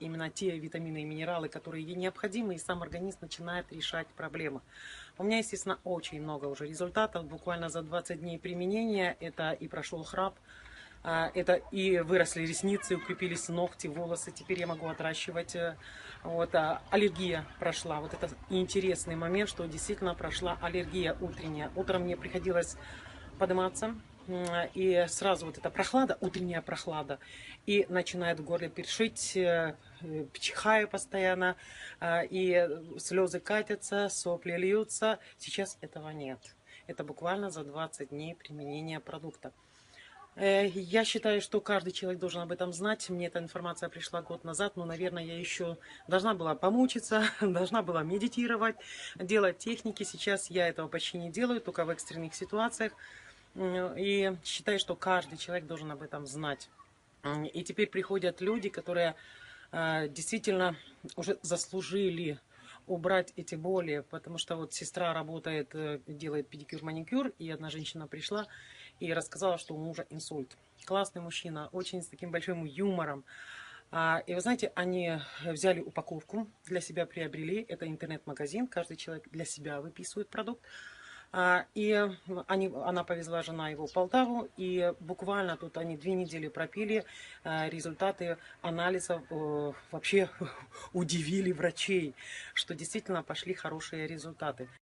именно те витамины и минералы, которые ей необходимы, и сам организм начинает решать проблемы. У меня, естественно, очень много уже результатов. Буквально за 20 дней применения это и прошел храп, это и выросли ресницы, укрепились ногти, волосы. Теперь я могу отращивать. Вот, аллергия прошла. Вот это интересный момент, что действительно прошла аллергия утренняя. Утром мне приходилось подниматься, и сразу вот эта прохлада, утренняя прохлада, и начинает в горле першить, чихаю постоянно, и слезы катятся, сопли льются. Сейчас этого нет. Это буквально за 20 дней применения продукта. Я считаю, что каждый человек должен об этом знать. Мне эта информация пришла год назад, но, наверное, я еще должна была помучиться, должна была медитировать, делать техники. Сейчас я этого почти не делаю, только в экстренных ситуациях. И считаю, что каждый человек должен об этом знать. И теперь приходят люди, которые действительно уже заслужили убрать эти боли, потому что вот сестра работает, делает педикюр-маникюр, и одна женщина пришла и рассказала, что у мужа инсульт. Классный мужчина, очень с таким большим юмором. И вы знаете, они взяли упаковку, для себя приобрели, это интернет-магазин, каждый человек для себя выписывает продукт. И она повезла, жена его, в Полтаву, и буквально тут они 2 недели пропили, результаты анализов вообще удивили врачей, что действительно пошли хорошие результаты.